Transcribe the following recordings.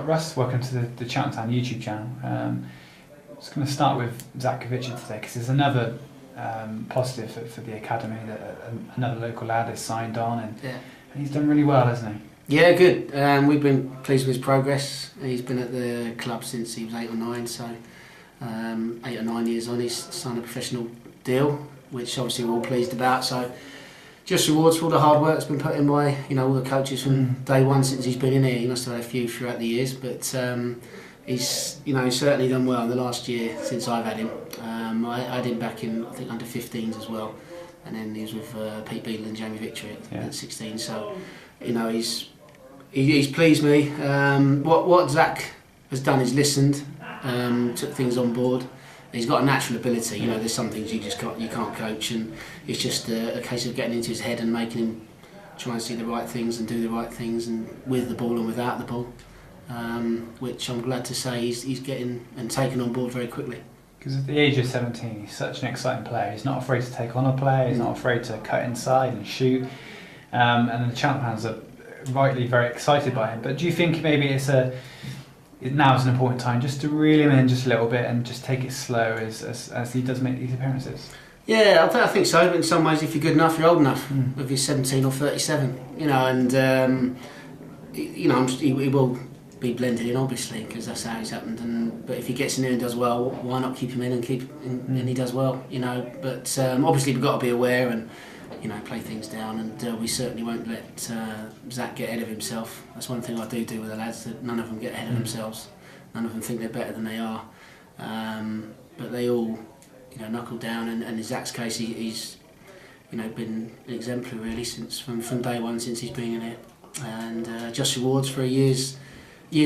Russ, welcome to the Cheltenham Town YouTube channel. I'm just going to start with Zachovich today because there's another positive for the academy that another local lad has signed on and he's done really well, hasn't he? Yeah, good. We've been pleased with his progress. He's been at the club since he was 8 or 9, so 8 or 9 years on, he's signed a professional deal, which obviously we're all pleased about. So just rewards for all the hard work that's been put in by all the coaches from day one since he's been in here. He must have had a few throughout the years, but he's certainly done well in the last year since I've had him. I had him back in, I think, under 15s as well, and then he was with Pete Beadle and Jamie Victory at 16. So he's pleased me. What Zack has done is listened, took things on board. He's got a natural ability. There's some things you can't coach, and it's just a case of getting into his head and making him try and see the right things and do the right things, and with the ball and without the ball, which I'm glad to say he's getting and taken on board very quickly. Because at the age of 17, he's such an exciting player. He's not afraid to take on a player. He's not afraid to cut inside and shoot. And the Cheltenham fans are rightly very excited by him. But do you think maybe now is an important time just to reel him in just a little bit and just take it slow as he does make these appearances? Yeah, I think so. But in some ways, if you're good enough, you're old enough. If you're 17 or 37, he will be blended in, obviously, because that's how he's happened. But if he gets in there and does well, why not keep him in and he does well, But obviously we've got to be aware and play things down, and we certainly won't let Zack get ahead of himself. That's one thing I do with the lads, that none of them get ahead of themselves. None of them think they're better than they are. But they all, knuckle down, and in Zack's case, he's been exemplary really since from day one since he's been in it, and just rewards for a year's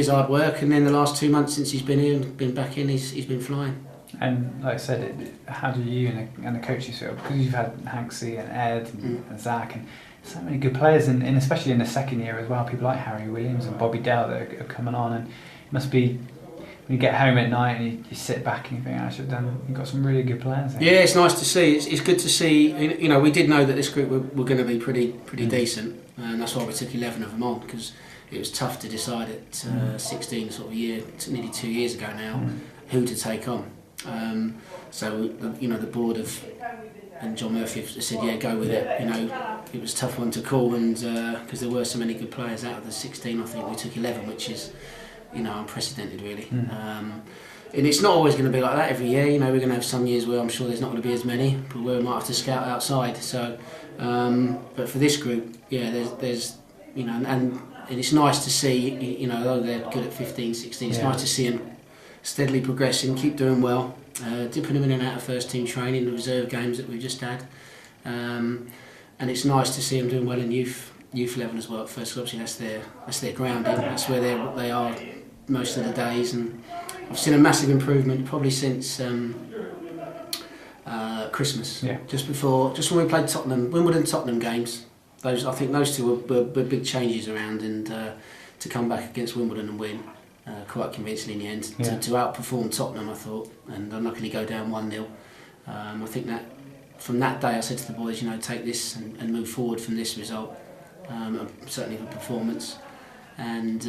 hard work, and then the last 2 months since he's been here and been back in, he's been flying. And like I said, how do you and the coaches feel? Because you've had Hanksy and Ed and Zack and so many good players, and especially in the second year as well, people like Harry Williams and Bobby Dale that are coming on, and it must be when you get home at night and you sit back and you think, you've got some really good players there. Yeah, it's nice to see. It's good to see. We did know that this group were going to be pretty decent, and that's why we took 11 of them on, because it was tough to decide at 16, sort of a year, nearly 2 years ago now, who to take on. So the board and John Murphy have said, go with it. It was a tough one to call, and because there were so many good players out of the 16, I think we took 11, which is unprecedented really. And it's not always going to be like that every year. We're going to have some years where I'm sure there's not going to be as many, but where we might have to scout outside. So, but for this group, there's and it's nice to see, although they're good at 15, 16, it's nice to see them steadily progressing, keep doing well, dipping them in and out of first team training, the reserve games that we've just had, and it's nice to see them doing well in youth level as well at first. Obviously that's their grounding, that's where they are most of the days, and I've seen a massive improvement probably since Christmas. Just when we played Wimbledon games. I think those two were big changes around, and to come back against Wimbledon and win quite convincingly in the end, to outperform Tottenham, I thought, and unluckily go down 1-0. I think that from that day I said to the boys, take this and move forward from this result, certainly the performance, and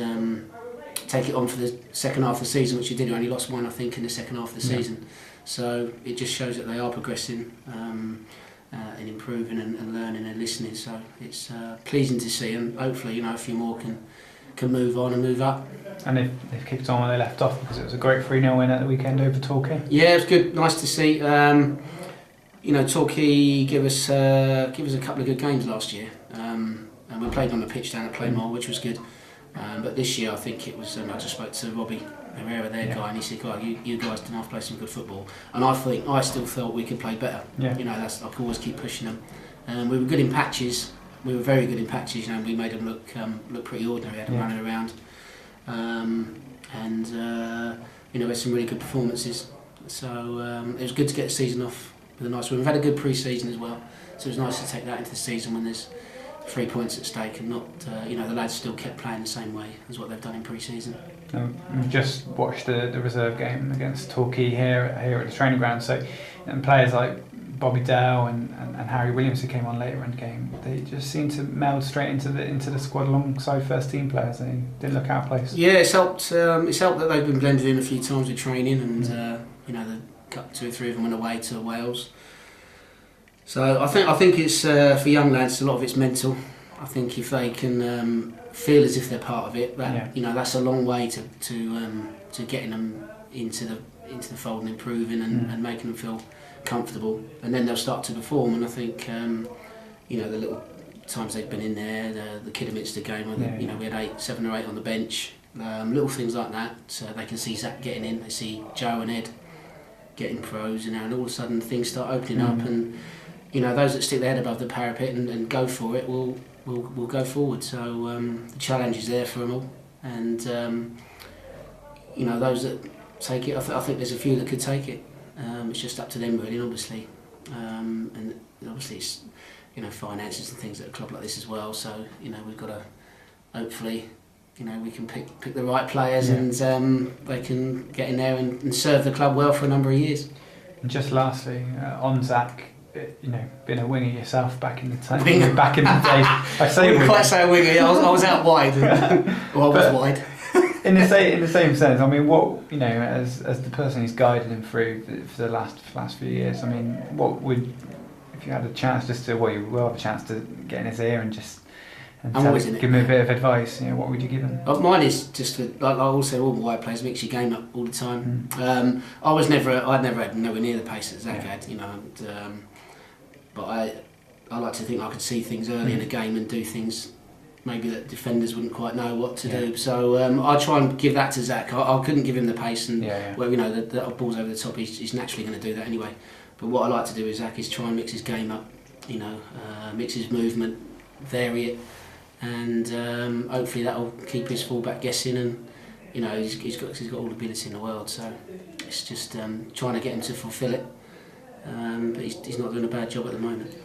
take it on for the second half of the season, which you did. We only lost one, I think, in the second half of the season. So it just shows that they are progressing and improving and learning and listening. So it's pleasing to see, and hopefully a few more can move on and move up. And they've kicked on where they left off, because it was a great 3-0 win at the weekend over Torquay. Yeah, it was good, nice to see. Torquay give us a couple of good games last year, and we played on the pitch down at Playmore, which was good. But this year I think it was. I just spoke to Robbie Herrera, their guy, and he said, you guys didn't have to play some good football, and I still felt we could play better. I could always keep pushing them. We were good in patches. We were very good in patches. We made them look pretty ordinary. We had them running around, we had some really good performances. So it was good to get the season off with a nice win. We've had a good pre-season as well, so it was nice to take that into the season when there's 3 points at stake, and not the lads still kept playing the same way as what they've done in pre-season. We've just watched the reserve game against Torquay here at the training ground. So, and players like Bobby Dale and Harry Williams, who came on later in the game, they just seemed to meld straight into the squad alongside first team players. They didn't look out of place. Yeah, it's helped. It's helped that they've been blended in a few times with training, and the cut 2 or 3 of them went away to Wales. So I think it's for young lads. A lot of it's mental. I think if they can feel as if they're part of it, that's a long way to getting them into the fold and improving and making them feel comfortable, and then they'll start to perform. And I think the little times they've been in there, the Kidderminster game, where we had 7 or 8 on the bench, little things like that. So they can see Zack getting in, they see Joe and Ed getting pros, and all of a sudden things start opening up, and those that stick their head above the parapet and go for it will go forward. So the challenge is there for them all, and those that take it, I think there's a few that could take it. It's just up to them really, obviously, and obviously it's finances and things at a club like this as well. So we've got to hopefully we can pick the right players, and they can get in there and serve the club well for a number of years. And just lastly, on Zack, being a winger yourself back in the time, back in the days. I say winger. Quite say winger. I was out wide. Well, I was wide. In the same sense, I mean, what as the person who's guided him through for the last few years, I mean, what would, if you had a chance you will have a chance to get in his ear and just give him a bit of advice, what would you give him? Mine is just like I also all the wide players, mix your game up all the time. I'd never had nowhere near the pace that Zack had, but I like to think I could see things early in the game and do things maybe that defenders wouldn't quite know what to do. So I try and give that to Zack. I couldn't give him the pace, and the balls over the top. He's naturally going to do that anyway. But what I like to do with Zack is try and mix his game up. Mix his movement, vary it, and hopefully that'll keep his fullback guessing. And he's got all the ability in the world. So it's just trying to get him to fulfil it. But he's not doing a bad job at the moment.